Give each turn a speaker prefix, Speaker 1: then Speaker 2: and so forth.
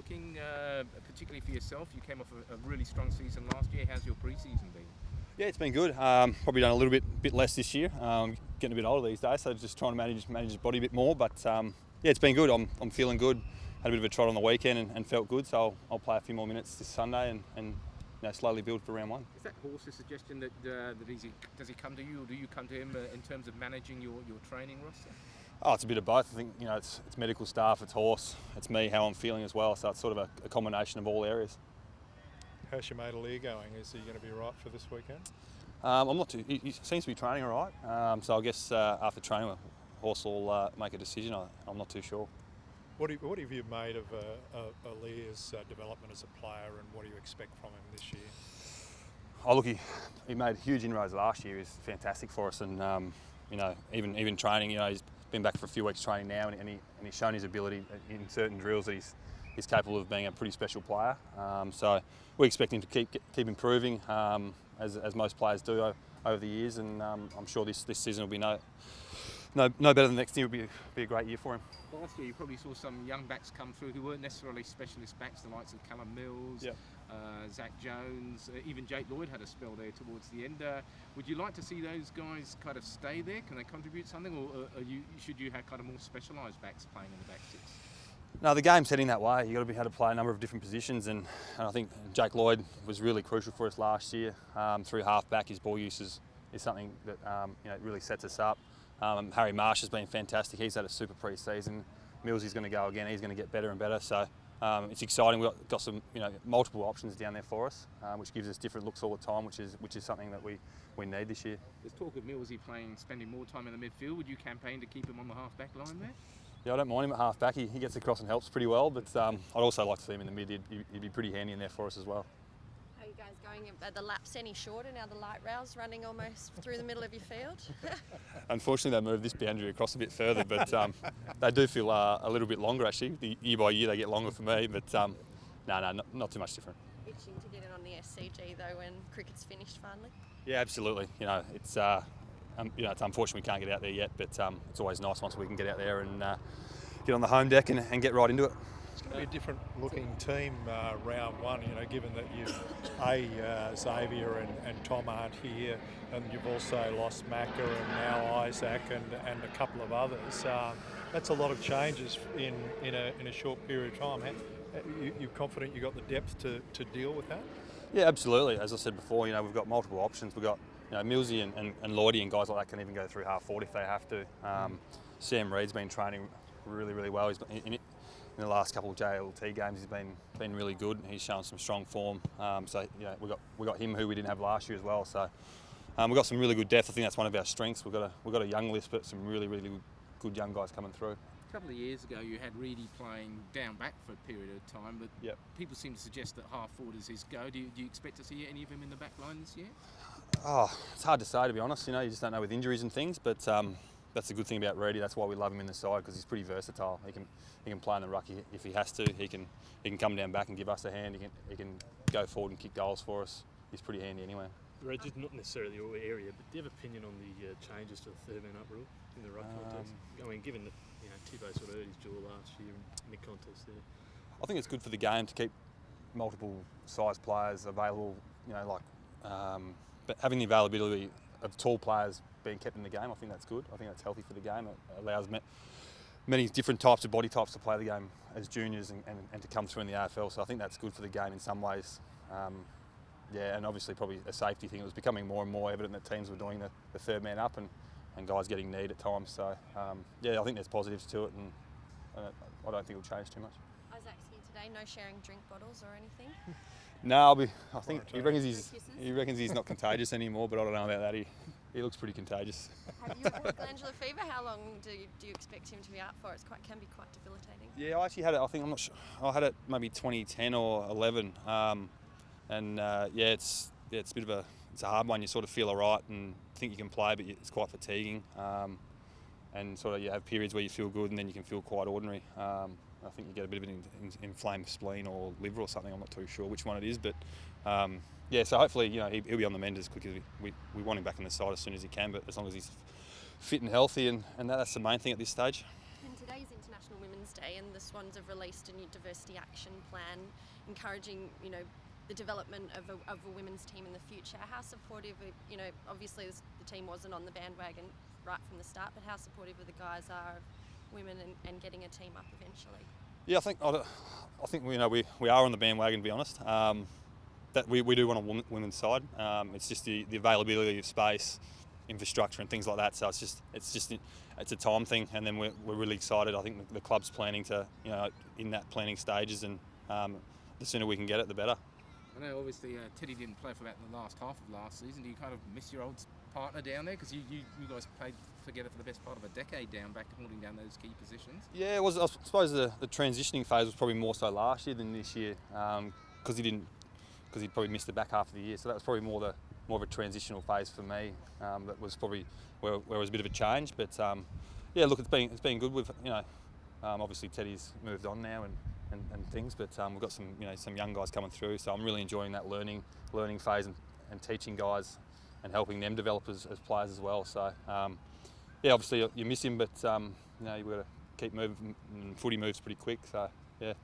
Speaker 1: looking, particularly for yourself? You came off a really strong season last year. How's your pre-season been?
Speaker 2: Yeah, it's been good. Probably done a little bit less this year. Getting a bit older these days, so just trying to manage his body a bit more. But yeah, it's been good. I'm feeling good. Had a bit of a trot on the weekend and felt good. So I'll play a few more minutes this Sunday and slowly build for round one.
Speaker 1: Is that Horse's suggestion that does he come to you, or do you come to him in terms of managing your training roster?
Speaker 2: Oh, it's a bit of both. I think it's medical staff, it's Horse, it's me, how I'm feeling as well. So it's sort of a combination of all areas.
Speaker 3: How's your mate Ali going? Is he going to be right for this weekend?
Speaker 2: I'm not too. He seems to be training all right. So I guess after training, Horse will make a decision. I'm not too sure.
Speaker 3: What have you made of Ali's development as a player, and what do you expect from him this year?
Speaker 2: Oh, look, he made huge inroads last year. He was fantastic for us, and even training. He's been back for a few weeks training now, and he's shown his ability in certain drills that he's capable of being a pretty special player. So we expect him to keep improving, as most players do over the years, and I'm sure this season will be no better than next year. Will be a great year for him.
Speaker 1: Last year you probably saw some young backs come through who weren't necessarily specialist backs, the likes of Callum Mills,
Speaker 2: Yep.
Speaker 1: Zach Jones, even Jake Lloyd had a spell there towards the end. Would you like to see those guys kind of stay there? Can they contribute something, or should you have kind of more specialised backs playing in the back six?
Speaker 2: No, the game's heading that way. You've got to be able to play a number of different positions, and I think Jake Lloyd was really crucial for us last year. Through half-back, his ball use is something that really sets us up. Harry Marsh has been fantastic. He's had a super pre-season. Mills is going to go again. He's going to get better and better. So it's exciting. We've got some multiple options down there for us, which gives us different looks all the time, which is something that we need this year.
Speaker 1: There's talk of Millsy spending more time in the midfield. Would you campaign to keep him on the half-back line there?
Speaker 2: Yeah, I don't mind him at half-back. He gets across and helps pretty well, but I'd also like to see him in the mid. He'd be pretty handy in there for us as well.
Speaker 4: How are you guys going? Are the laps any shorter now? The light rail's running almost through the middle of your field?
Speaker 2: Unfortunately, they moved this boundary across a bit further, but they do feel a little bit longer actually. Year by year they get longer for me, but not too much different.
Speaker 4: Itching to get in on the SCG though when cricket's finished finally?
Speaker 2: Yeah, absolutely. It's unfortunate we can't get out there yet, but it's always nice once we can get out there and get on the home deck and get right into it.
Speaker 3: It's going to be a different looking team round one, given that Xavier and Tom aren't here, and you've also lost Macca and now Isaac and a couple of others. That's a lot of changes in a short period of time. You're confident you've got the depth to deal with that?
Speaker 2: Yeah, absolutely. As I said before, we've got multiple options. We've got Millsy and Lloydie and guys like that can even go through half 40 if they have to. Sam Reed's been training really, really well. He's been in the last couple of JLT games. He's been really good. He's shown some strong form. So we got him who we didn't have last year as well. So we've got some really good depth. I think that's one of our strengths. We've got a young list, but some really, really good young guys coming through.
Speaker 1: A couple of years ago you had Reedy playing down back for a period of time, but
Speaker 2: Yep.
Speaker 1: people seem to suggest that half forward is his go. Do you expect to see any of him in the back line this year?
Speaker 2: Oh, it's hard to say, to be honest. You just don't know with injuries and things, but that's a good thing about Reedy. That's why we love him in the side, because he's pretty versatile. He can play in the ruck if he has to. He can come down back and give us a hand. He can go forward and kick goals for us. He's pretty handy anyway.
Speaker 5: Reg, not necessarily your area, but do you have an opinion on the changes to the third man up rule in the ruck contest? I mean, given that Tibbo sort of hurt his jaw last year in the contest there.
Speaker 2: I think it's good for the game to keep multiple size players available. But having the availability of tall players being kept in the game, I think that's good. I think that's healthy for the game. It allows many different types of body types to play the game as juniors and to come through in the AFL. So I think that's good for the game in some ways. And obviously probably a safety thing. It was becoming more and more evident that teams were doing the third man up and guys getting kneed at times. So I think there's positives to it, and I don't think it'll change too much.
Speaker 4: Isaac's here today, no sharing drink bottles or anything?
Speaker 2: No, I think he reckons he's not contagious anymore, but I don't know about that. He looks pretty contagious.
Speaker 4: Have you had glandular fever? How long do you expect him to be out for? It can be quite debilitating.
Speaker 2: Yeah, I actually had it. I'm not sure. I had it maybe 2010 or 11, it's a bit of it's a hard one. You sort of feel alright and think you can play, but it's quite fatiguing. And sort of you have periods where you feel good and then you can feel quite ordinary. I think you get a bit of an inflamed spleen or liver or something. I'm not too sure which one it is, but so hopefully he'll be on the mend as quick as we want him back in the side as soon as he can. But as long as he's fit and healthy, and that's the main thing at this stage.
Speaker 4: And today's international International Women's Day, and the Swans have released a new diversity action plan, encouraging, you know, the development of a women's team in the future. How supportive, you know, obviously the team wasn't on the bandwagon right from the start, but how supportive of the guys are of women and getting a team up eventually?
Speaker 2: Yeah, I think you know we are on the bandwagon, to be honest. That we do want a women's side. It's just the availability of space, infrastructure, and things like that. So it's a time thing, and then we're really excited. I think the club's planning to, you know, in that planning stages, and the sooner we can get it, the better.
Speaker 1: I know obviously Teddy didn't play for about the last half of last season. Do you kind of miss your old partner down there? Because you guys played together for the best part of a decade down back, holding down those key positions.
Speaker 2: Yeah, it was. I suppose the transitioning phase was probably more so last year than this year, because he probably missed the back half of the year. So that was probably more of a transitional phase for me. That was probably where it was a bit of a change. But yeah, look, it's been good. With, you know, obviously Teddy's moved on now and things, but we've got some young guys coming through. So I'm really enjoying that learning phase and teaching guys and helping them develop as players as well. So yeah, obviously you miss him, but you know, you've got to keep moving. And footy moves pretty quick. So yeah.